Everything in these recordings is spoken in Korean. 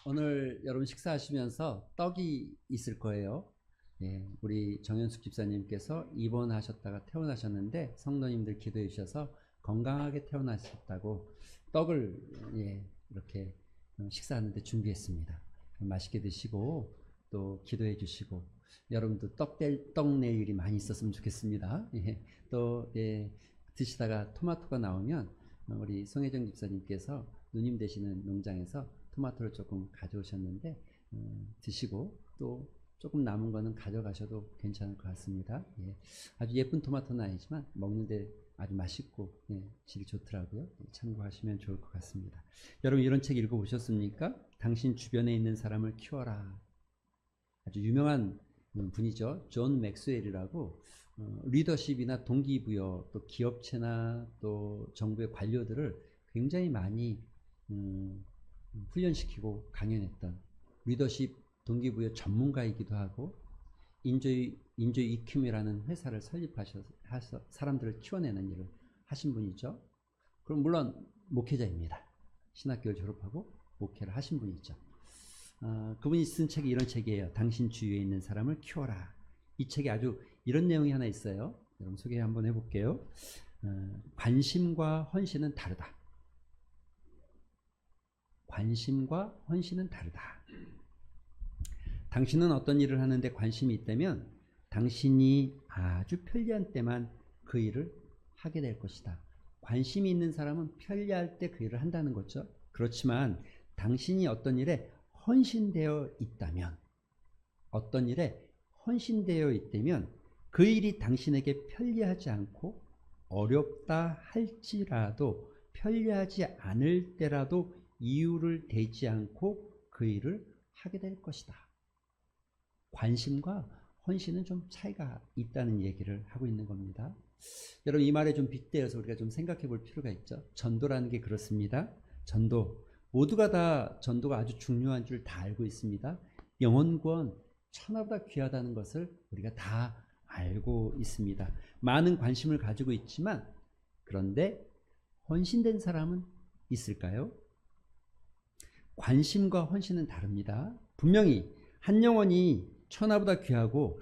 오늘 여러분 식사하시면서 떡이 있을 거예요. 예, 우리 정현숙 집사님께서 입원하셨다가 퇴원하셨는데 성도님들 기도해 주셔서 건강하게 퇴원하셨다고 떡을 이렇게 식사하는데 준비했습니다. 맛있게 드시고 또 기도해 주시고 여러분도 떡 낼 일이 많이 있었으면 좋겠습니다. 또 드시다가 토마토가 나오면 우리 송혜정 집사님께서 누님 되시는 농장에서 토마토를 조금 가져오셨는데 드시고 또 조금 남은 거는 가져가셔도 괜찮을 것 같습니다. 아주 예쁜 토마토는 아니지만 먹는데 아주 맛있고 질이 좋더라고요. 참고하시면 좋을 것 같습니다. 여러분 이런 책 읽어보셨습니까? 당신 주변에 있는 사람을 키워라. 아주 유명한 분이죠. 존 맥스웰이라고 리더십이나 동기부여 또 기업체나 또 정부의 관료들을 굉장히 많이 훈련시키고 강연했던 리더십 동기부여 전문가이기도 하고 인조이 이큐이라는 회사를 설립하셔서 사람들을 키워내는 일을 하신 분이죠. 그럼 물론 목회자입니다. 신학교를 졸업하고 목회를 하신 분이죠. 그분이 쓴 책이 이런 책이에요. 당신 주위에 있는 사람을 키워라. 이 책에 아주 이런 내용이 하나 있어요. 여러분 소개 한번 해볼게요. 관심과 헌신은 다르다. 관심과 헌신은 다르다. 당신은 어떤 일을 하는데 관심이 있다면 당신이 아주 편리한 때만 그 일을 하게 될 것이다. 관심이 있는 사람은 편리할 때 그 일을 한다는 거죠. 그렇지만 당신이 어떤 일에 헌신되어 있다면 그 일이 당신에게 편리하지 않고 어렵다 할지라도 편리하지 않을 때라도 이유를 대지 않고 그 일을 하게 될 것이다. 관심과 헌신은 좀 차이가 있다는 얘기를 하고 있는 겁니다. 여러분 이 말에 좀 빗대어서 우리가 좀 생각해 볼 필요가 있죠. 전도라는 게 그렇습니다. 전도 모두가 다 전도가 아주 중요한 줄 다 알고 있습니다. 영혼구원 천하보다 귀하다는 것을 우리가 다 알고 있습니다. 많은 관심을 가지고 있지만 그런데 헌신된 사람은 있을까요? 관심과 헌신은 다릅니다. 분명히 한 영혼이 천하보다 귀하고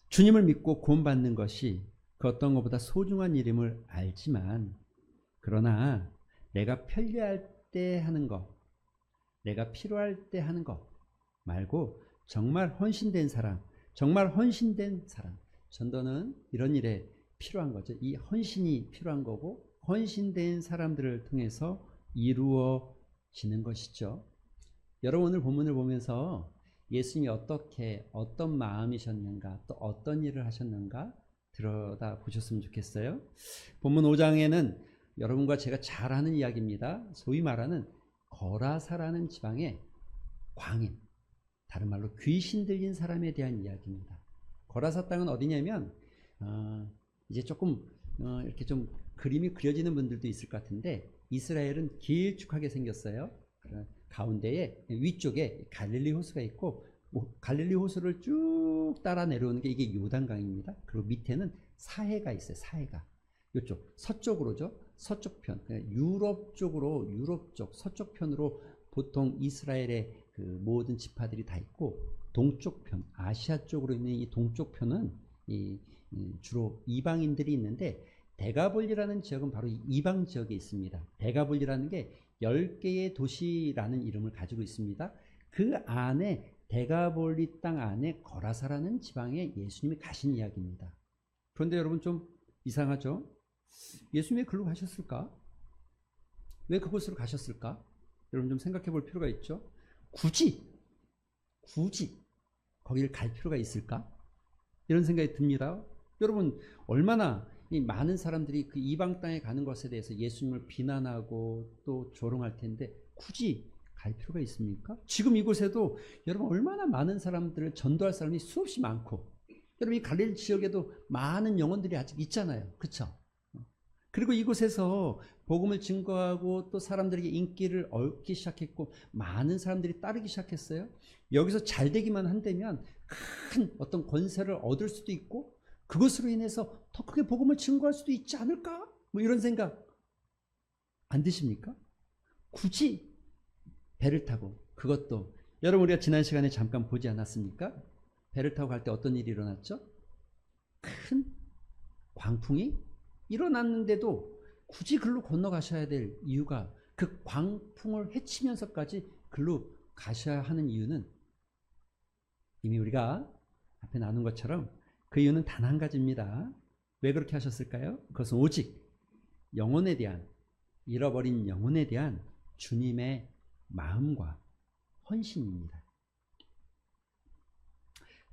주님을 믿고 구원받는 것이 그 어떤 것보다 소중한 일임을 알지만 그러나 내가 편리할 때 하는 것, 내가 필요할 때 하는 것 말고 정말 헌신된 사람, 전도는 이런 일에 필요한 거죠. 이 헌신이 필요한 거고 헌신된 사람들을 통해서 이루어지는 것이죠. 여러분 오늘 본문을 보면서 예수님이 어떤 마음이셨는가 또 어떤 일을 하셨는가 들여다 보셨으면 좋겠어요. 본문 5장에는 여러분과 제가 잘 아는 이야기입니다. 소위 말하는 거라사라는 지방의 광인, 다른 말로 귀신 들린 사람에 대한 이야기입니다. 거라사 땅은 어디냐면 이제 조금 이렇게 좀 그림이 그려지는 분들도 있을 것 같은데 이스라엘은 길쭉하게 생겼어요. 가운데에 위쪽에 갈릴리 호수가 있고 갈릴리 호수를 쭉 따라 내려오는 게 이게 요단강입니다. 그리고 밑에는 사해가 있어요. 사해가 이쪽 서쪽으로죠. 서쪽편 유럽 쪽 서쪽편으로 보통 이스라엘의 그 모든 지파들이 다 있고 동쪽편 아시아 쪽으로 있는 이 동쪽편은 주로 이방인들이 있는데 데가볼리라는 지역은 바로 이방 지역에 있습니다. 데가볼리라는 게 10개의 도시라는 이름을 가지고 있습니다. 그 안에 데가볼리 땅 안에 거라사라는 지방에 예수님이 가신 이야기입니다. 그런데 여러분 좀 이상하죠? 예수님이 글로 가셨을까? 왜 그곳으로 가셨을까? 여러분 좀 생각해 볼 필요가 있죠? 굳이 거기를 갈 필요가 있을까? 이런 생각이 듭니다. 여러분 얼마나 이 많은 사람들이 그 이방 땅에 가는 것에 대해서 예수님을 비난하고 또 조롱할 텐데 굳이 갈 필요가 있습니까? 지금 이곳에도 여러분 얼마나 많은 사람들을 전도할 사람이 수없이 많고 여러분 이 갈릴리 지역에도 많은 영혼들이 아직 있잖아요. 그렇죠? 그리고 이곳에서 복음을 증거하고 또 사람들에게 인기를 얻기 시작했고 많은 사람들이 따르기 시작했어요. 여기서 잘 되기만 한다면 큰 어떤 권세를 얻을 수도 있고 그것으로 인해서 더 크게 복음을 증거할 수도 있지 않을까? 뭐 이런 생각 안 드십니까? 굳이 배를 타고, 그것도 여러분 우리가 지난 시간에 잠깐 보지 않았습니까? 배를 타고 갈 때 어떤 일이 일어났죠? 큰 광풍이 일어났는데도 굳이 글로 건너가셔야 될 이유가, 그 광풍을 헤치면서까지 글로 가셔야 하는 이유는 이미 우리가 앞에 나눈 것처럼 그 이유는 단 한 가지입니다. 왜 그렇게 하셨을까요? 그것은 오직 영혼에 대한, 잃어버린 영혼에 대한 주님의 마음과 헌신입니다.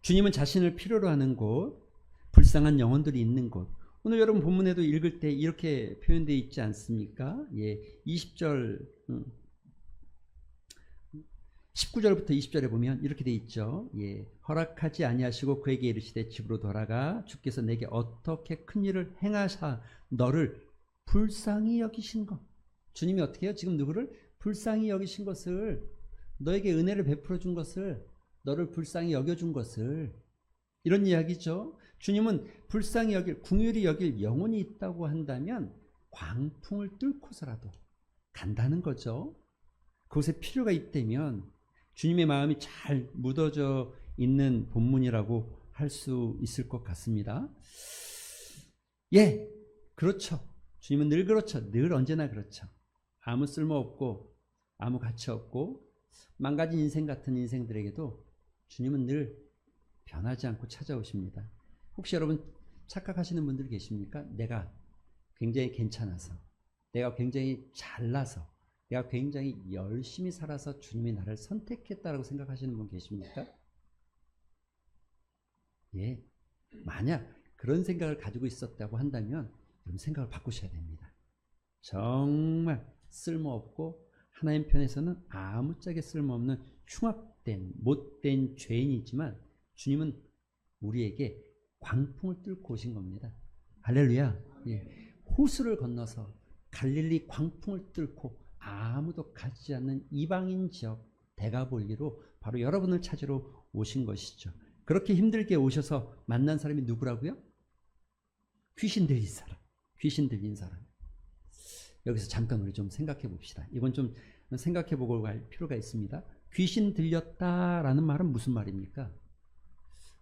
주님은 자신을 필요로 하는 곳, 불쌍한 영혼들이 있는 곳, 오늘 여러분 본문에도 읽을 때 이렇게 표현되어 있지 않습니까? 예, 20절, 19절부터 20절에 보면 이렇게 돼 있죠. 예, 허락하지 아니하시고 그에게 이르시되 집으로 돌아가 주께서 내게 어떻게 큰 일을 행하사 너를 불쌍히 여기신 것. 주님이 어떻게 해요? 지금 누구를 불쌍히 여기신 것을, 너에게 은혜를 베풀어 준 것을, 너를 불쌍히 여겨준 것을, 이런 이야기죠. 주님은 불쌍히 여길, 긍휼히 여길 영혼이 있다고 한다면 광풍을 뚫고서라도 간다는 거죠. 그곳에 필요가 있다면 주님의 마음이 잘 묻어져 있는 본문이라고 할 수 있을 것 같습니다. 예, 그렇죠. 주님은 늘 그렇죠. 늘 언제나 그렇죠. 아무 쓸모없고 아무 가치 없고 망가진 인생 같은 인생들에게도 주님은 늘 변하지 않고 찾아오십니다. 혹시 여러분 착각하시는 분들 계십니까? 내가 굉장히 괜찮아서, 내가 굉장히 잘나서, 내가 굉장히 열심히 살아서 주님이 나를 선택했다라고 생각하시는 분 계십니까? 예, 만약 그런 생각을 가지고 있었다고 한다면 여러분 생각을 바꾸셔야 됩니다. 정말 쓸모없고 하나님 편에서는 아무짝에 쓸모없는 흉악된 못된 죄인이지만 주님은 우리에게 광풍을 뚫고 오신 겁니다. 할렐루야. 예. 호수를 건너서 갈릴리 광풍을 뚫고 아무도 가지 않는 이방인 지역 대가볼리로 바로 여러분을 찾으러 오신 것이죠. 그렇게 힘들게 오셔서 만난 사람이 누구라고요? 귀신 들린 사람. 귀신 들린 사람. 여기서 잠깐 우리 좀 생각해 봅시다. 이건 좀 생각해 보고 갈 필요가 있습니다. 귀신 들렸다라는 말은 무슨 말입니까?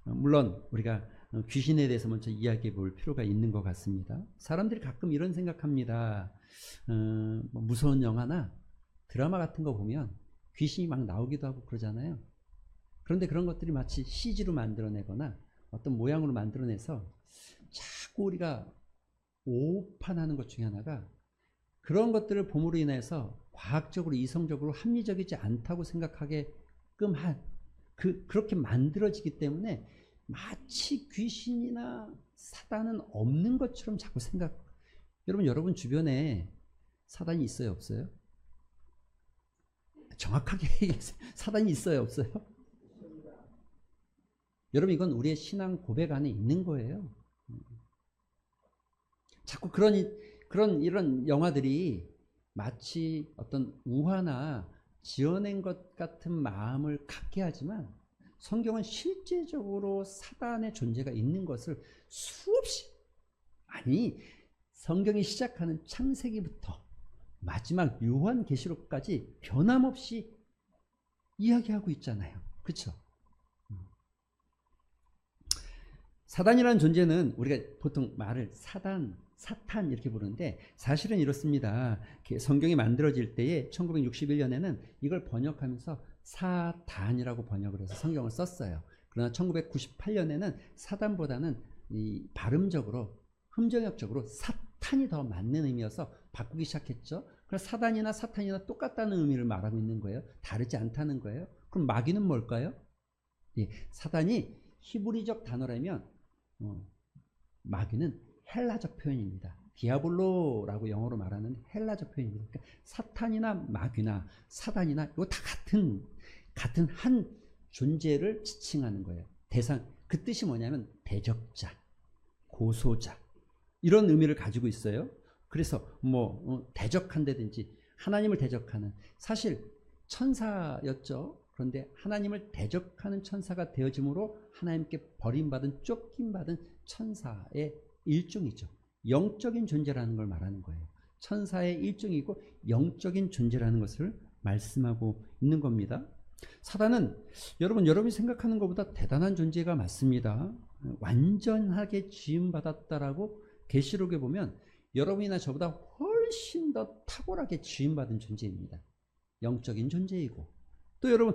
물론 우리가 귀신에 대해서 먼저 이야기해 볼 필요가 있는 것 같습니다. 사람들이 가끔 이런 생각합니다. 무서운 영화나 드라마 같은 거 보면 귀신이 막 나오기도 하고 그러잖아요. 그런데 그런 것들이 마치 CG로 만들어내거나 어떤 모양으로 만들어내서 자꾸 우리가 오판하는 것 중에 하나가, 그런 것들을 봄으로 인해서 과학적으로 이성적으로 합리적이지 않다고 생각하게끔 그렇게 만들어지기 때문에 마치 귀신이나 사단은 없는 것처럼 자꾸 여러분 주변에 사단이 있어요, 없어요? 정확하게 얘기해서 사단이 있어요, 없어요? 여러분 이건 우리의 신앙 고백 안에 있는 거예요. 자꾸 이런 영화들이 마치 어떤 우화나 지어낸 것 같은 마음을 갖게 하지만 성경은 실제적으로 사단의 존재가 있는 것을 수없이, 아니 성경이 시작하는 창세기부터 마지막 요한계시록까지 변함없이 이야기하고 있잖아요. 그렇죠? 사단이라는 존재는 우리가 보통 말을 사탄 이렇게 부르는데 사실은 이렇습니다. 성경이 만들어질 때에 1961년에는 이걸 번역하면서 사단이라고 번역을 해서 성경을 썼어요. 그러나 1998년에는 사단보다는 이 발음적으로, 흠정역적으로 사탄이 더 맞는 의미여서 바꾸기 시작했죠. 그래서 사단이나 사탄이나 똑같다는 의미를 말하고 있는 거예요. 다르지 않다는 거예요. 그럼 마귀는 뭘까요? 예, 사단이 히브리적 단어라면 마귀는 헬라적 표현입니다. 디아볼로라고 영어로 말하는 헬라적 표현입니다. 그러니까 사탄이나 마귀나 사단이나 이거 다 같은 한 존재를 지칭하는 거예요. 그 뜻이 뭐냐면 대적자, 고소자, 이런 의미를 가지고 있어요. 그래서 대적한다든지 하나님을 대적하는, 사실 천사였죠. 그런데 하나님을 대적하는 천사가 되어짐으로 하나님께 버림받은, 쫓김받은 천사의 일종이죠. 영적인 존재라는 걸 말하는 거예요. 천사의 일종이고 영적인 존재라는 것을 말씀하고 있는 겁니다. 사단은 여러분이 생각하는 것보다 대단한 존재가 맞습니다. 완전하게 지음받았다라고 계시록에 보면 여러분이나 저보다 훨씬 더 탁월하게 지음받은 존재입니다. 영적인 존재이고, 또 여러분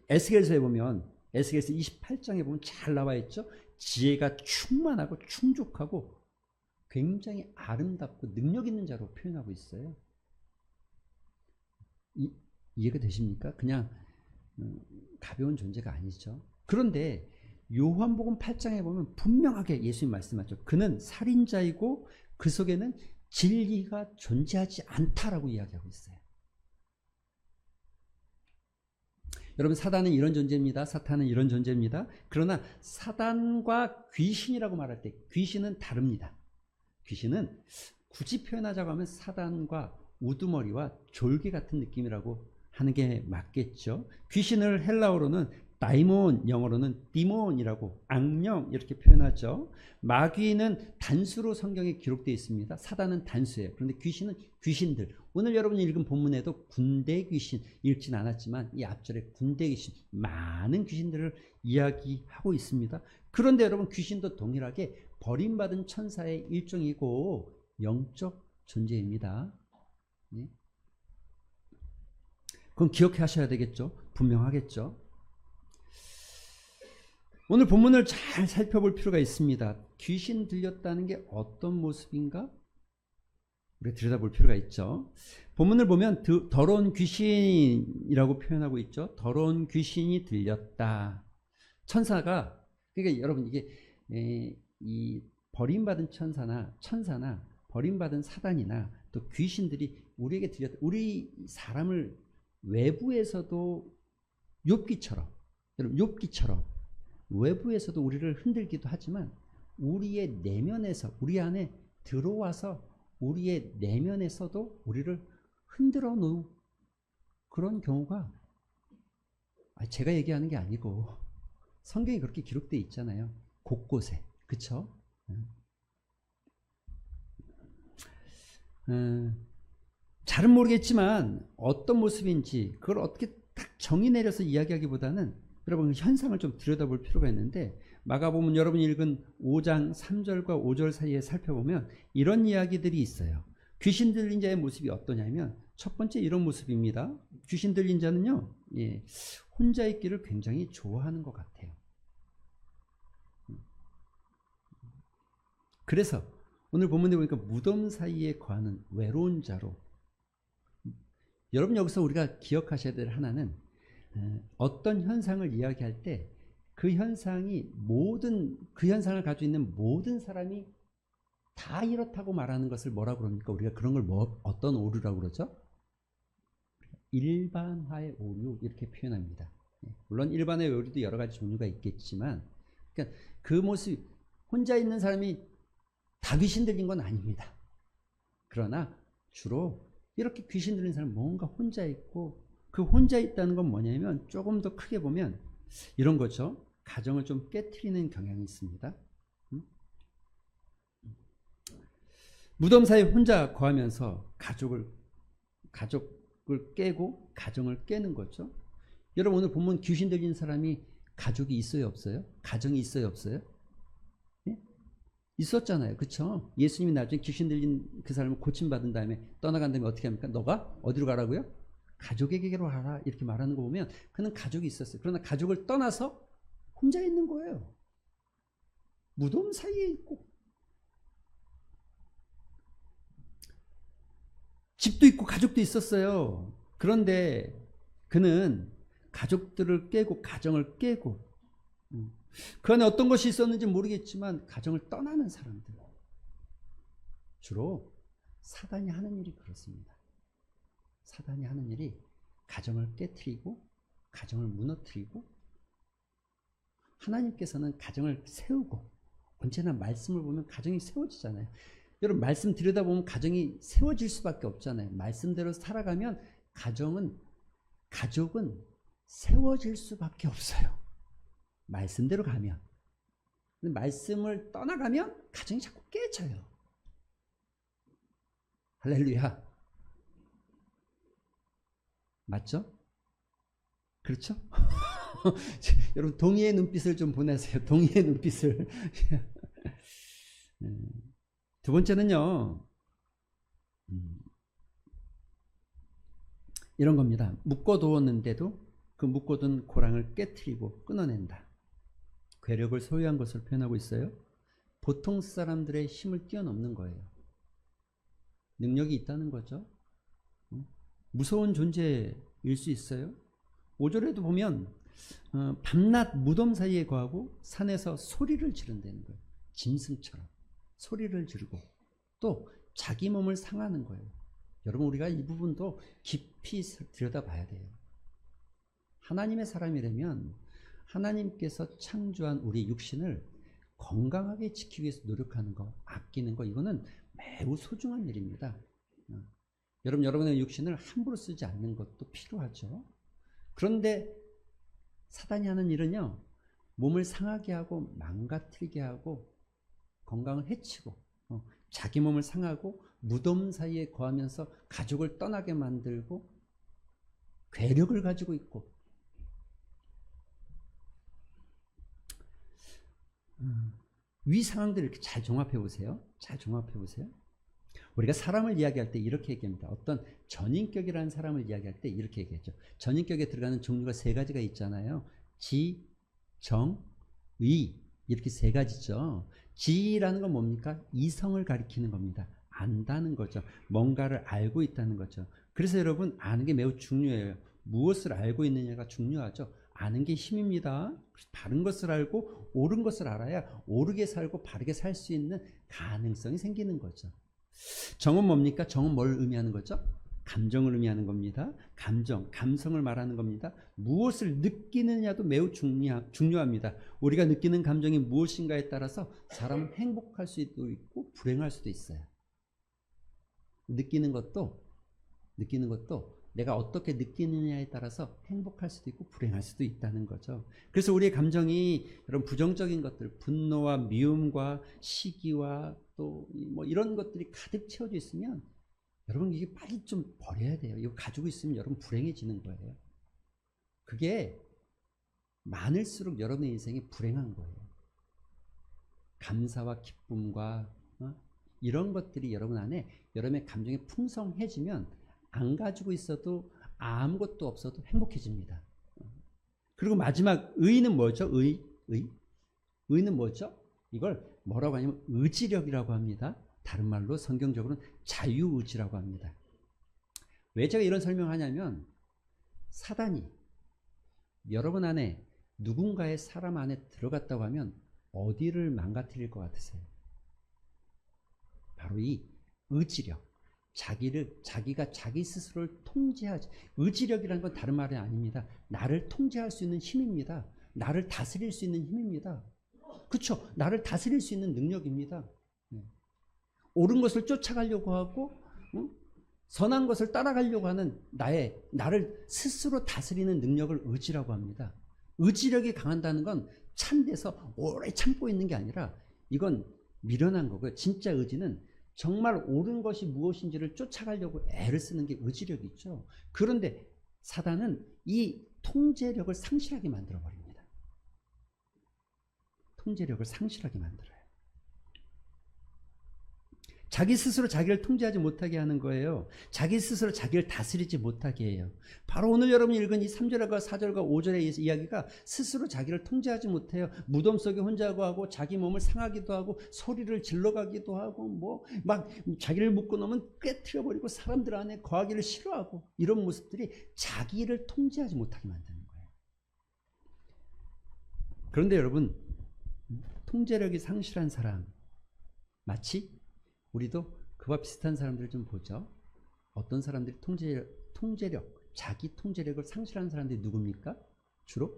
에스겔서에 보면, 에스겔서 28장에 보면 잘 나와 있죠. 지혜가 충만하고 충족하고 굉장히 아름답고 능력 있는 자로 표현하고 있어요. 이해가 되십니까? 그냥 가벼운 존재가 아니죠. 그런데 요한복음 8장에 보면 분명하게 예수님 말씀하죠. 그는 살인자이고 그 속에는 진리가 존재하지 않다라고 이야기하고 있어요. 여러분, 사단은 이런 존재입니다. 사탄은 이런 존재입니다. 그러나 사단과 귀신이라고 말할 때 귀신은 다릅니다. 귀신은 굳이 표현하자고 하면 사단과 우두머리와 졸개 같은 느낌이라고 하는 게 맞겠죠. 귀신을 헬라어로는 다이몬, 영어로는 디몬이라고, 악령 이렇게 표현하죠. 마귀는 단수로 성경에 기록되어 있습니다. 사단은 단수예요. 그런데 귀신은 귀신들. 오늘 여러분이 읽은 본문에도 군대 귀신 읽진 않았지만 이 앞절에 군대 귀신, 많은 귀신들을 이야기하고 있습니다. 그런데 여러분, 귀신도 동일하게 버림받은 천사의 일종이고 영적 존재입니다. 네? 그건 기억하셔야 되겠죠. 분명하겠죠. 오늘 본문을 잘 살펴볼 필요가 있습니다. 귀신 들렸다는 게 어떤 모습인가? 우리가 들여다볼 필요가 있죠. 본문을 보면 더러운 귀신이라고 표현하고 있죠. 더러운 귀신이 들렸다. 천사가, 그러니까 여러분, 이게 이 버림받은 천사나 버림받은 사단이나 또 귀신들이 우리에게 들렸다. 우리 사람을 외부에서도 욥기처럼, 여러분, 욥기처럼 외부에서도 우리를 흔들기도 하지만 우리의 내면에서, 우리 안에 들어와서 우리의 내면에서도 우리를 흔들어 놓은 그런 경우가, 제가 얘기하는 게 아니고 성경이 그렇게 기록되어 있잖아요. 곳곳에. 그쵸? 잘은 모르겠지만 어떤 모습인지 그걸 어떻게 딱 정의 내려서 이야기하기보다는 여러분, 현상을 좀 들여다볼 필요가 있는데, 마가복음 여러분이 읽은 5장 3절과 5절 사이에 살펴보면 이런 이야기들이 있어요. 귀신 들린 자의 모습이 어떠냐면, 첫 번째 이런 모습입니다. 귀신 들린 자는요, 혼자 있기를 굉장히 좋아하는 것 같아요. 그래서 오늘 본문에 보니까 무덤 사이에 거하는 외로운 자로, 여러분, 여기서 우리가 기억하셔야 될 하나는, 어떤 현상을 이야기할 때 그 현상이 그 현상을 가지고 있는 모든 사람이 다 이렇다고 말하는 것을 뭐라고 그럽니까? 우리가 그런 걸 어떤 오류라고 그러죠? 일반화의 오류, 이렇게 표현합니다. 물론 일반화의 오류도 여러 가지 종류가 있겠지만, 그러니까 그 모습, 혼자 있는 사람이 다 귀신 들린 건 아닙니다. 그러나 주로 이렇게 귀신 들린 사람은 뭔가 혼자 있고, 그 혼자 있다는 건 뭐냐면, 조금 더 크게 보면 이런 거죠. 가정을 좀 깨트리는 경향이 있습니다. 무덤 사이에 혼자 거하면서 가족을 깨고 가정을 깨는 거죠. 여러분, 오늘 보면 귀신 들린 사람이 가족이 있어요, 없어요? 가정이 있어요, 없어요? 예? 있었잖아요. 그쵸? 예수님이 나중에 귀신 들린 그 사람을 고침받은 다음에 떠나간 다음에 어떻게 합니까? 너가 어디로 가라고요? 가족에게로 가라, 이렇게 말하는 거 보면 그는 가족이 있었어요. 그러나 가족을 떠나서 혼자 있는 거예요. 무덤 사이에 있고, 집도 있고 가족도 있었어요. 그런데 그는 가족들을 깨고 가정을 깨고, 그 안에 어떤 것이 있었는지 모르겠지만 가정을 떠나는 사람들, 주로 사단이 하는 일이 그렇습니다. 사단이 하는 일이 가정을 깨트리고 가정을 무너뜨리고, 하나님께서는 가정을 세우고, 언제나 말씀을 보면 가정이 세워지잖아요. 여러분, 말씀 들여다보면 가정이 세워질 수밖에 없잖아요. 말씀대로 살아가면 가족은 세워질 수밖에 없어요. 말씀대로 가면. 근데 말씀을 떠나가면 가정이 자꾸 깨져요. 할렐루야. 맞죠? 그렇죠? 여러분 동의의 눈빛을 좀 보내세요. 동의의 눈빛을. 두 번째는요. 이런 겁니다. 묶어두었는데도 그 묶어둔 고랑을 깨트리고 끊어낸다. 괴력을 소유한 것을 표현하고 있어요. 보통 사람들의 힘을 뛰어넘는 거예요. 능력이 있다는 거죠. 무서운 존재일 수 있어요. 5절에도 보면 밤낮 무덤 사이에 거하고 산에서 소리를 지른다는 거예요. 짐승처럼 소리를 지르고 또 자기 몸을 상하는 거예요. 여러분 우리가 이 부분도 깊이 들여다봐야 돼요. 하나님의 사람이라면 하나님께서 창조한 우리 육신을 건강하게 지키기 위해서 노력하는 거, 아끼는 거, 이거는 매우 소중한 일입니다. 여러분의 육신을 함부로 쓰지 않는 것도 필요하죠. 그런데 사단이 하는 일은요, 몸을 상하게 하고 망가뜨리게 하고 건강을 해치고 자기 몸을 상하고 무덤 사이에 거하면서 가족을 떠나게 만들고 괴력을 가지고 있고 위 상황들을 이렇게 잘 종합해 보세요. 잘 종합해 보세요. 우리가 사람을 이야기할 때 이렇게 얘기합니다. 어떤 전인격이라는 사람을 이야기할 때 이렇게 얘기하죠. 전인격에 들어가는 종류가 세 가지가 있잖아요. 지, 정, 의, 이렇게 세 가지죠. 지라는 건 뭡니까? 이성을 가리키는 겁니다. 안다는 거죠. 뭔가를 알고 있다는 거죠. 그래서 여러분 아는 게 매우 중요해요. 무엇을 알고 있느냐가 중요하죠. 아는 게 힘입니다. 바른 것을 알고 옳은 것을 알아야 옳게 살고 바르게 살 수 있는 가능성이 생기는 거죠. 정은 뭡니까? 정은 뭘 의미하는 거죠? 감정을 의미하는 겁니다. 감정, 감성을 말하는 겁니다. 무엇을 느끼느냐도 매우 중요합니다. 우리가 느끼는 감정이 무엇인가에 따라서 사람은 행복할 수도 있고 불행할 수도 있어요. 느끼는 것도 내가 어떻게 느끼느냐에 따라서 행복할 수도 있고 불행할 수도 있다는 거죠. 그래서 우리의 감정이 여러분 부정적인 것들, 분노와 미움과 시기와 또 뭐 이런 것들이 가득 채워져 있으면 여러분 이게 빨리 좀 버려야 돼요. 이거 가지고 있으면 여러분 불행해지는 거예요. 그게 많을수록 여러분의 인생이 불행한 거예요. 감사와 기쁨과 이런 것들이 여러분 안에 여러분의 감정이 풍성해지면 안 가지고 있어도 아무것도 없어도 행복해집니다. 그리고 마지막 의는 뭐죠? 의는 뭐죠? 이걸 뭐라고 하냐면 의지력이라고 합니다. 다른 말로 성경적으로는 자유의지라고 합니다. 왜 제가 이런 설명하냐면 사단이 여러분 안에 누군가의 사람 안에 들어갔다고 하면 어디를 망가뜨릴 것 같으세요? 바로 이 의지력. 자기가 자기 스스로를 통제하지. 의지력이라는 건 다른 말이 아닙니다. 나를 통제할 수 있는 힘입니다. 나를 다스릴 수 있는 힘입니다. 그렇죠? 나를 다스릴 수 있는 능력입니다. 옳은 것을 쫓아가려고 하고 선한 것을 따라가려고 하는 나를 스스로 다스리는 능력을 의지라고 합니다. 의지력이 강한다는 건 찬데서 오래 참고 있는 게 아니라 이건 미련한 거고요. 진짜 의지는 정말 옳은 것이 무엇인지를 쫓아가려고 애를 쓰는 게 의지력이 있죠. 그런데 사단은 이 통제력을 상실하게 만들어버립니다. 통제력을 상실하게 만들어요. 자기 스스로 자기를 통제하지 못하게 하는 거예요. 자기 스스로 자기를 다스리지 못하게 해요. 바로 오늘 여러분이 읽은 이 3절과 4절과 5절의 이야기가 스스로 자기를 통제하지 못해요. 무덤 속에 혼자 거하고 자기 몸을 상하기도 하고 소리를 질러가기도 하고 뭐 막 자기를 묶고 놓으면 깨트려버리고 사람들 안에 거하기를 싫어하고 이런 모습들이 자기를 통제하지 못하게 만드는 거예요. 그런데 여러분 통제력이 상실한 사람 마치 우리도 그와 비슷한 사람들을 좀 보죠. 어떤 사람들이 통제력, 자기 통제력을 상실하는 사람들이 누굽니까? 주로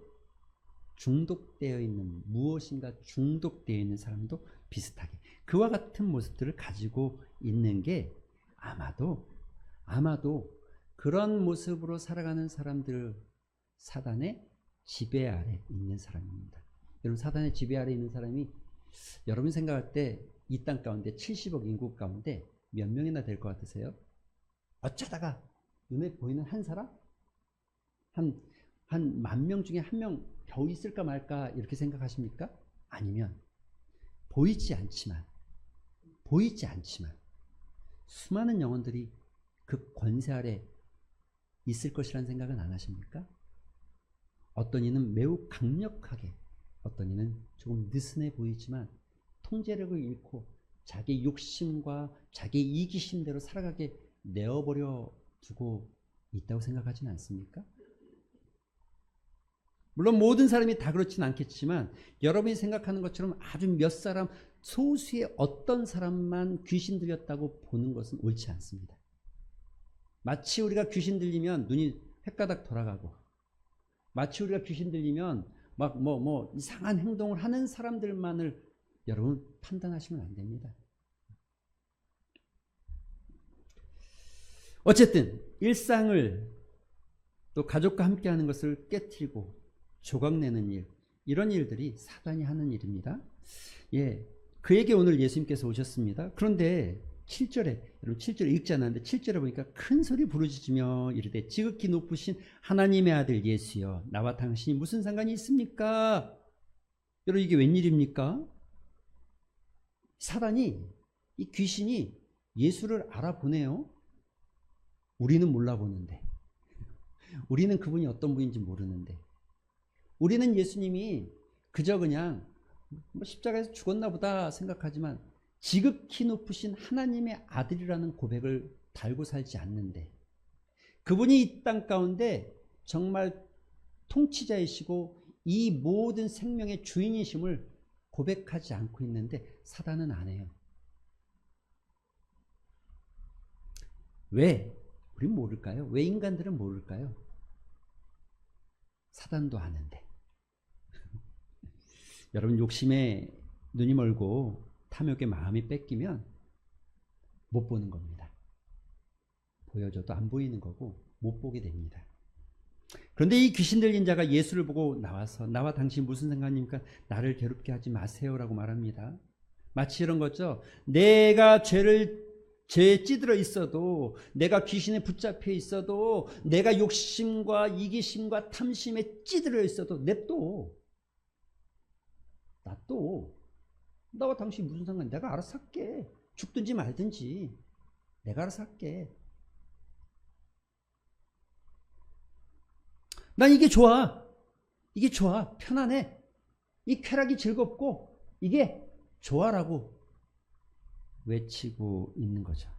중독되어 있는 무엇인가 중독되어 있는 사람도 비슷하게 그와 같은 모습들을 가지고 있는 게 아마도 그런 모습으로 살아가는 사람들 사단의 지배 아래 있는 사람입니다. 여러분 사단의 지배 아래 있는 사람이 여러분 생각할 때 이 땅 가운데 70억 인구 가운데 몇 명이나 될 것 같으세요? 어쩌다가 눈에 보이는 한 사람? 한 10,000명 중에 1명 겨우 있을까 말까 이렇게 생각하십니까? 아니면 보이지 않지만 수많은 영혼들이 그 권세 아래 있을 것이라는 생각은 안 하십니까? 어떤 이는 매우 강력하게, 어떤 이는 조금 느슨해 보이지만 통제력을 잃고 자기 욕심과 자기 이기심대로 살아가게 내어버려 두고 있다고 생각하지는 않습니까? 물론 모든 사람이 다 그렇지는 않겠지만 여러분이 생각하는 것처럼 아주 몇 사람, 소수의 어떤 사람만 귀신 들렸다고 보는 것은 옳지 않습니다. 마치 우리가 귀신 들리면 눈이 헷가닥 돌아가고, 마치 우리가 귀신 들리면 막 이상한 행동을 하는 사람들만을 여러분 판단하시면 안 됩니다. 어쨌든 일상을 또 가족과 함께 하는 것을 깨트리고 조각내는 일, 이런 일들이 사단이 하는 일입니다. 예, 그에게 오늘 예수님께서 오셨습니다. 그런데 7절에, 여러분 7절 읽지 않았는데 7절에 보니까 큰 소리 부르짖으며 이르되 지극히 높으신 하나님의 아들 예수여, 나와 당신이 무슨 상관이 있습니까? 여러분 이게 웬일입니까? 사단이, 이 귀신이 예수를 알아보네요. 우리는 몰라보는데, 우리는 그분이 어떤 분인지 모르는데, 우리는 예수님이 그저 그냥 십자가에서 죽었나 보다 생각하지만 지극히 높으신 하나님의 아들이라는 고백을 달고 살지 않는데, 그분이 이 땅 가운데 정말 통치자이시고 이 모든 생명의 주인이심을 고백하지 않고 있는데 사단은 안 해요. 왜? 우린 모를까요? 왜 인간들은 모를까요? 사단도 아는데. 여러분 욕심에 눈이 멀고 탐욕에 마음이 뺏기면 못 보는 겁니다. 보여줘도 안 보이는 거고 못 보게 됩니다. 그런데 이 귀신 들린 자가 예수를 보고 나와서 나와 당신 무슨 상관입니까? 나를 괴롭게 하지 마세요라고 말합니다. 마치 이런 거죠. 내가 죄에 찌들어 있어도, 내가 귀신에 붙잡혀 있어도, 내가 욕심과 이기심과 탐심에 찌들어 있어도 냅둬. 나와 당신 무슨 상관이야? 내가 알아서 할게. 죽든지 말든지 내가 알아서 할게. 난 이게 좋아. 이게 좋아. 편안해. 이 쾌락이 즐겁고 이게 좋아라고 외치고 있는 거죠.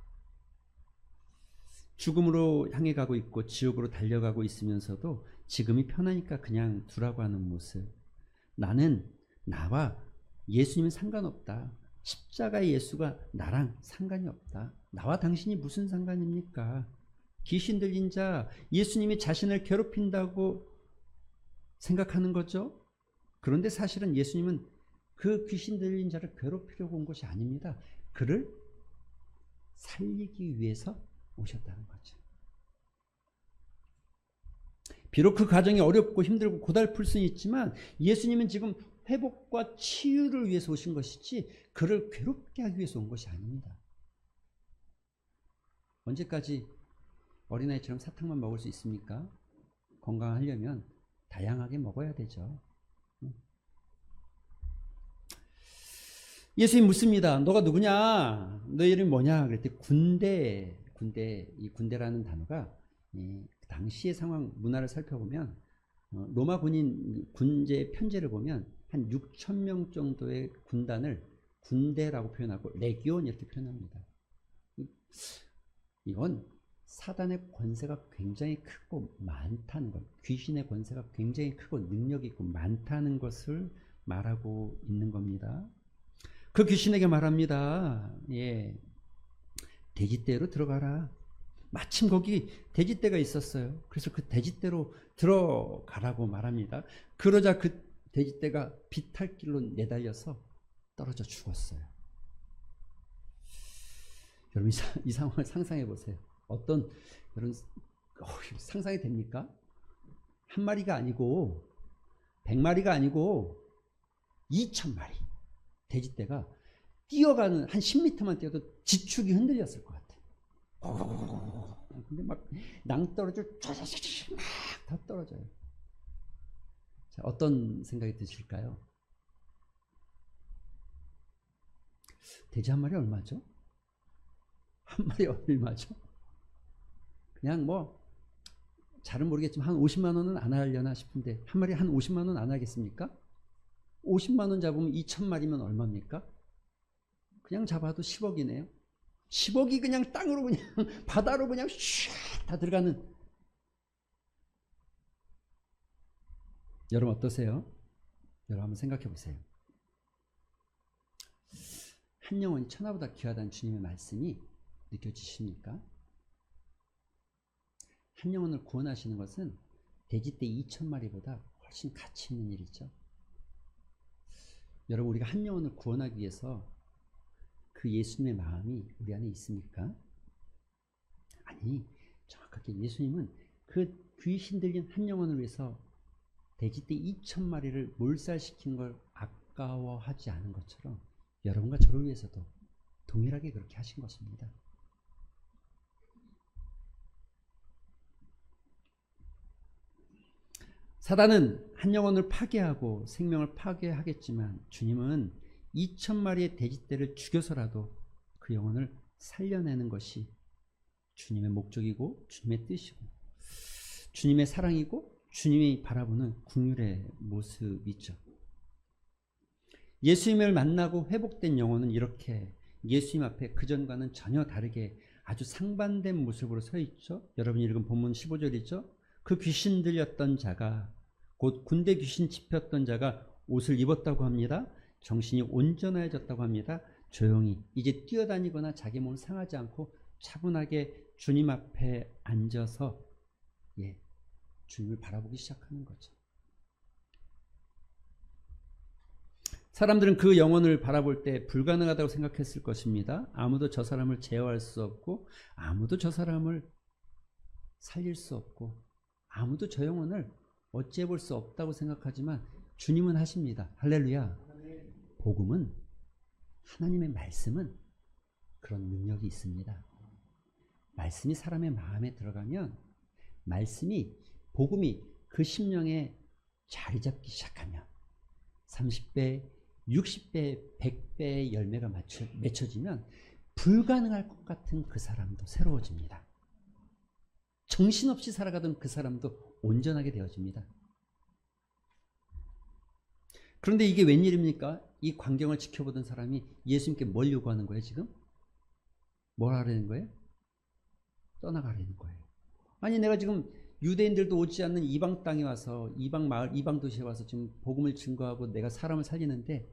죽음으로 향해 가고 있고 지옥으로 달려가고 있으면서도 지금이 편하니까 그냥 두라고 하는 모습. 나는 나와 예수님은 상관없다. 십자가의 예수가 나랑 상관이 없다. 나와 당신이 무슨 상관입니까? 귀신 들린 자, 예수님이 자신을 괴롭힌다고 생각하는 거죠. 그런데 사실은 예수님은 그 귀신 들린 자를 괴롭히려고 온 것이 아닙니다. 그를 살리기 위해서 오셨다는 거죠. 비록 그 과정이 어렵고 힘들고 고달플 수는 있지만 예수님은 지금 회복과 치유를 위해서 오신 것이지 그를 괴롭게 하기 위해서 온 것이 아닙니다. 언제까지 어린아이처럼 사탕만 먹을 수 있습니까? 건강하려면 다양하게 먹어야 되죠. 예수님 묻습니다. 너가 누구냐? 너 이름이 뭐냐? 그랬더니 이 군대라는 단어가 당시의 상황 문화를 살펴보면 로마 군제 편제를 보면 한 6,000명 정도의 군단을 군대라고 표현하고 레기온 이렇게 표현합니다. 이건 사단의 권세가 굉장히 크고 많다는 것, 귀신의 권세가 굉장히 크고 능력이 있고 많다는 것을 말하고 있는 겁니다. 그 귀신에게 말합니다. 예, 돼지떼로 들어가라. 마침 거기 돼지떼가 있었어요. 그래서 그 돼지떼로 들어가라고 말합니다. 그러자 그 돼지떼가 비탈길로 내달려서 떨어져 죽었어요. 여러분 이 상황을 상상해 보세요. 어떤 여러분 상상이 됩니까? 한 마리가 아니고 100마리가 아니고 2,000마리 돼지떼가 뛰어가는 한 10m만 뛰어도 지축이 흔들렸을 것 같아요. 근데 막 낭떠러지를 쫙쫙쫙 막다 떨어져요. 자, 어떤 생각이 드실까요? 돼지 한 마리 얼마죠? 한 마리 얼마죠? 그냥 뭐 잘은 모르겠지만 한 50만 원은 안 하려나 싶은데 한 마리 한 50만 원 안 하겠습니까? 50만 원 잡으면 2천 마리면 얼마입니까? 그냥 잡아도 10억이네요. 10억이 그냥 땅으로 그냥 바다로 그냥 슉다 들어가는. 여러분 어떠세요? 여러분 한번 생각해 보세요. 한 영혼이 천하보다 귀하다는 주님의 말씀이 느껴지십니까? 한 영혼을 구원하시는 것은 돼지떼 2천 마리보다 훨씬 가치 있는 일이죠. 여러분 우리가 한 영혼을 구원하기 위해서 그 예수님의 마음이 우리 안에 있습니까? 아니, 정확하게 예수님은 그 귀신 들린 한 영혼을 위해서 돼지떼 2천 마리를 몰살시킨 걸 아까워하지 않은 것처럼 여러분과 저를 위해서도 동일하게 그렇게 하신 것입니다. 사단은 한 영혼을 파괴하고 생명을 파괴하겠지만 주님은 2천 마리의 돼지떼를 죽여서라도 그 영혼을 살려내는 것이 주님의 목적이고 주님의 뜻이고 주님의 사랑이고 주님이 바라보는 긍휼의 모습이죠. 예수님을 만나고 회복된 영혼은 이렇게 예수님 앞에 그전과는 전혀 다르게 아주 상반된 모습으로 서 있죠. 여러분이 읽은 본문 15절이죠. 그 귀신 들렸던 자가 곧 군대 귀신 짚혔던 자가 옷을 입었다고 합니다. 정신이 온전해졌다고 합니다. 조용히 이제 뛰어다니거나 자기 몸을 상하지 않고 차분하게 주님 앞에 앉아서 주님을 바라보기 시작하는 거죠. 사람들은 그 영혼을 바라볼 때 불가능하다고 생각했을 것입니다. 아무도 저 사람을 제어할 수 없고 아무도 저 사람을 살릴 수 없고 아무도 저 영혼을 어찌해 볼 수 없다고 생각하지만 주님은 하십니다. 할렐루야. 복음은 하나님의 말씀은 그런 능력이 있습니다. 말씀이 사람의 마음에 들어가면 말씀이 복음이 그 심령에 자리 잡기 시작하면 30배, 60배, 100배의 열매가 맺혀지면 불가능할 것 같은 그 사람도 새로워집니다. 정신없이 살아가던 그 사람도 온전하게 되어집니다. 그런데 이게 웬일입니까? 이 광경을 지켜보던 사람이 예수님께 뭘 요구하는 거예요 지금? 뭘 하려는 거예요? 떠나가려는 거예요. 아니 내가 지금 유대인들도 오지 않는 이방 땅에 와서 이방 마을, 이방 도시에 와서 지금 복음을 증거하고 내가 사람을 살리는데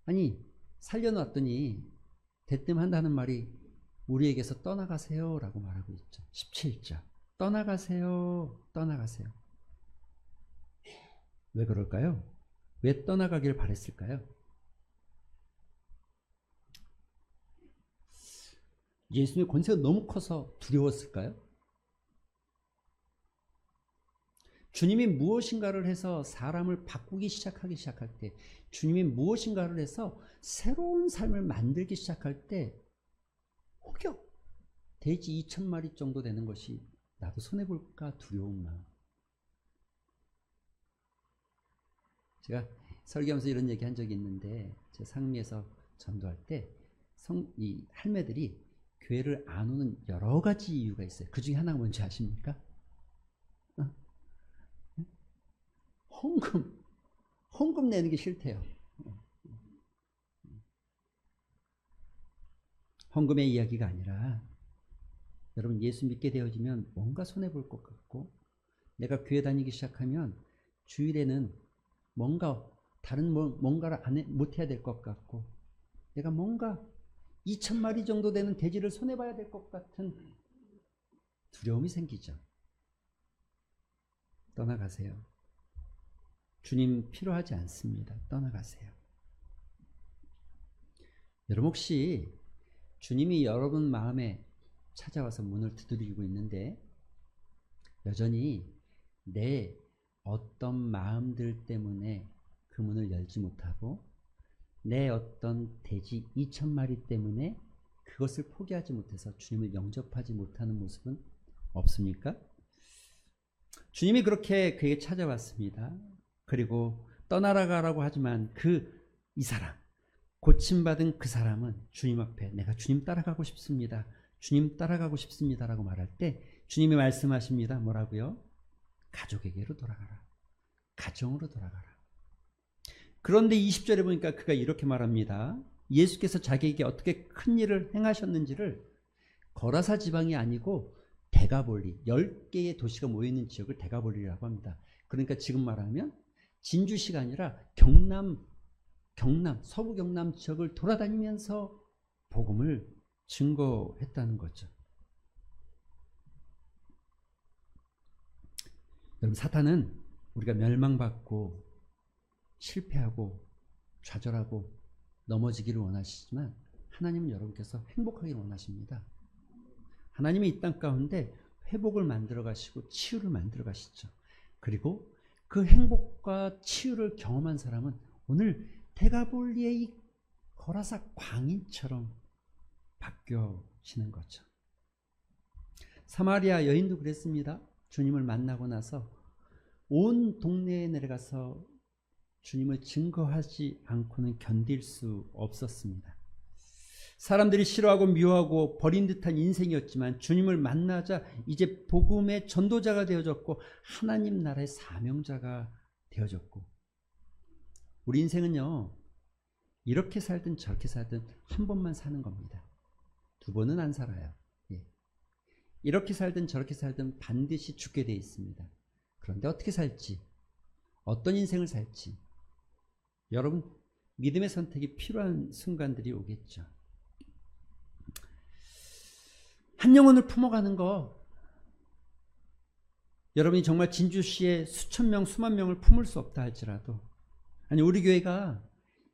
아니 살려놨더니 대뜸 한다는 말이 우리에게서 떠나가세요 라고 말하고 있죠. 17절 떠나가세요 떠나가세요. 왜 그럴까요? 왜 떠나가길 바랬을까요? 예수님의 권세가 너무 커서 두려웠을까요? 주님이 무엇인가를 해서 사람을 바꾸기 시작하기 시작할 때 주님이 무엇인가를 해서 새로운 삶을 만들기 시작할 때 혹여 돼지 2천 마리 정도 되는 것이 나도 손해볼까 두려운 마음. 제가 설교하면서 이런 얘기 한 적이 있는데 제 상미에서 전도할 때 이 할매들이 교회를 안 오는 여러 가지 이유가 있어요. 그 중에 하나가 뭔지 아십니까? 헌금 내는 게 싫대요. 헌금의 이야기가 아니라 여러분 예수 믿게 되어지면 뭔가 손해볼 것 같고 내가 교회 다니기 시작하면 주일에는 뭔가 다른 뭔가를 못해야 될 것 같고 내가 뭔가 2천 마리 정도 되는 돼지를 손해봐야 될 것 같은 두려움이 생기죠. 떠나가세요. 주님 필요하지 않습니다. 떠나가세요. 여러분 혹시 주님이 여러분 마음에 찾아와서 문을 두드리고 있는데 여전히 내 어떤 마음들 때문에 그 문을 열지 못하고 내 어떤 돼지 2천 마리 때문에 그것을 포기하지 못해서 주님을 영접하지 못하는 모습은 없습니까? 주님이 그렇게 그에게 찾아왔습니다. 그리고 떠나라 가라고 하지만 이 사람, 고침받은 그 사람은 주님 앞에 내가 주님 따라가고 싶습니다. 주님 따라가고 싶습니다라고 말할 때 주님이 말씀하십니다. 뭐라고요? 가족에게로 돌아가라. 가정으로 돌아가라. 그런데 20절에 보니까 그가 이렇게 말합니다. 예수께서 자기에게 어떻게 큰 일을 행하셨는지를 거라사 지방이 아니고 데가볼리, 10개의 도시가 모여있는 지역을 데가볼리라고 합니다. 그러니까 지금 말하면 진주시가 아니라 서부 경남 지역을 돌아다니면서 복음을 증거했다는 거죠. 여러분, 사탄은 우리가 멸망받고 실패하고 좌절하고 넘어지기를 원하시지만 하나님은 여러분께서 행복하기를 원하십니다. 하나님이 이 땅 가운데 회복을 만들어 가시고 치유를 만들어 가시죠. 그리고 그 행복과 치유를 경험한 사람은 오늘 데가볼리의 이 거라사 광인처럼 바뀌어지는 거죠. 사마리아 여인도 그랬습니다. 주님을 만나고 나서 온 동네에 내려가서 주님을 증거하지 않고는 견딜 수 없었습니다. 사람들이 싫어하고 미워하고 버린 듯한 인생이었지만 주님을 만나자 이제 복음의 전도자가 되어졌고 하나님 나라의 사명자가 되어졌고, 우리 인생은요, 이렇게 살든 저렇게 살든 한 번만 사는 겁니다. 두 번은 안 살아요. 이렇게 살든 저렇게 살든 반드시 죽게 돼 있습니다. 그런데 어떻게 살지, 어떤 인생을 살지, 여러분 믿음의 선택이 필요한 순간들이 오겠죠. 한 영혼을 품어가는 거, 여러분이 정말 진주시에 수천 명 수만 명을 품을 수 없다 할지라도, 아니 우리 교회가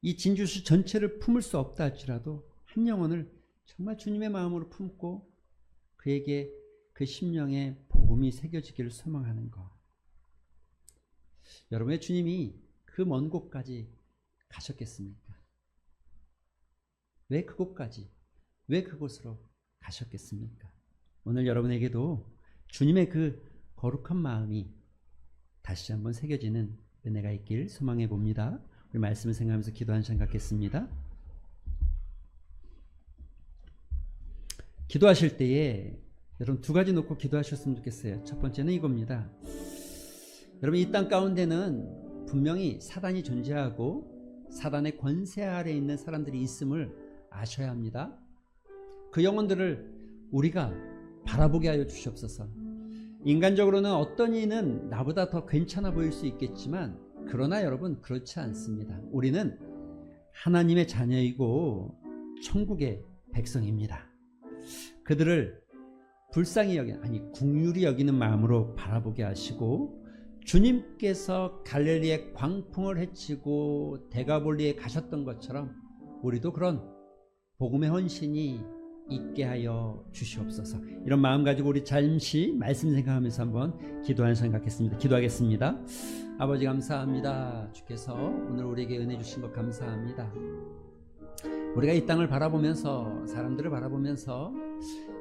이 진주시 전체를 품을 수 없다 할지라도 한 영혼을 정말 주님의 마음으로 품고 그에게 그 심령에 복음이 새겨지기를 소망하는 것. 여러분의 주님이 그 먼 곳까지 가셨겠습니까? 왜 그곳까지, 왜 그곳으로 가셨겠습니까? 오늘 여러분에게도 주님의 그 거룩한 마음이 다시 한번 새겨지는 은혜가 있길 소망해 봅니다. 우리 말씀을 생각하면서 기도 한 시간 갖겠습니다. 기도하실 때에 여러분 두 가지 놓고 기도하셨으면 좋겠어요. 첫 번째는 이겁니다. 여러분, 이 땅 가운데는 분명히 사단이 존재하고 사단의 권세 아래에 있는 사람들이 있음을 아셔야 합니다. 그 영혼들을 우리가 바라보게 하여 주시옵소서. 인간적으로는 어떤 이는 나보다 더 괜찮아 보일 수 있겠지만, 그러나 여러분 그렇지 않습니다. 우리는 하나님의 자녀이고 천국의 백성입니다. 그들을 불쌍히 긍휼히 여기는 마음으로 바라보게 하시고, 주님께서 갈릴리의 광풍을 헤치고 데가볼리에 가셨던 것처럼 우리도 그런 복음의 헌신이 있게 하여 주시옵소서. 이런 마음 가지고 우리 잠시 말씀 생각하면서 한번 기도하는 시간 갖겠습니다. 기도하겠습니다. 아버지 감사합니다. 주께서 오늘 우리에게 은혜 주신 것 감사합니다. 우리가 이 땅을 바라보면서, 사람들을 바라보면서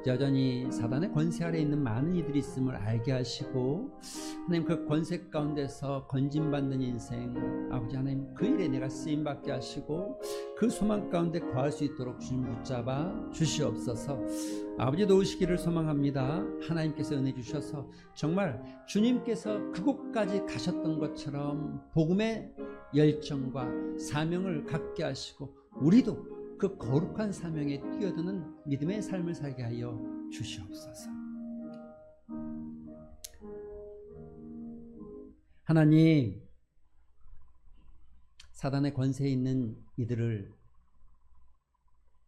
여전히 사단의 권세 아래에 있는 많은 이들이 있음을 알게 하시고, 하나님 그 권세 가운데서 건진받는 인생, 아버지 하나님 그 일에 내가 쓰임받게 하시고 그 소망 가운데 거할 수 있도록 주님 붙잡아 주시옵소서. 아버지 도우시기를 소망합니다. 하나님께서 은혜 주셔서 정말 주님께서 그곳까지 가셨던 것처럼 복음의 열정과 사명을 갖게 하시고 우리도 그 거룩한 사명에 뛰어드는 믿음의 삶을 살게 하여 주시옵소서. 하나님, 사단의 권세에 있는 이들을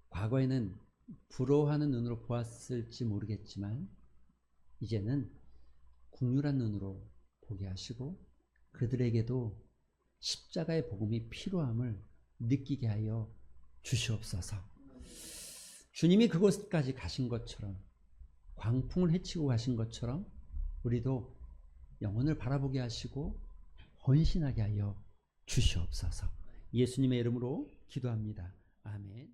과거에는 부러워하는 눈으로 보았을지 모르겠지만 이제는 긍휼한 눈으로 보게 하시고 그들에게도 십자가의 복음이 필요함을 느끼게 하여 주시옵소서. 주님이 그곳까지 가신 것처럼, 광풍을 헤치고 가신 것처럼 우리도 영혼을 바라보게 하시고 헌신하게 하여 주시옵소서. 예수님의 이름으로 기도합니다. 아멘.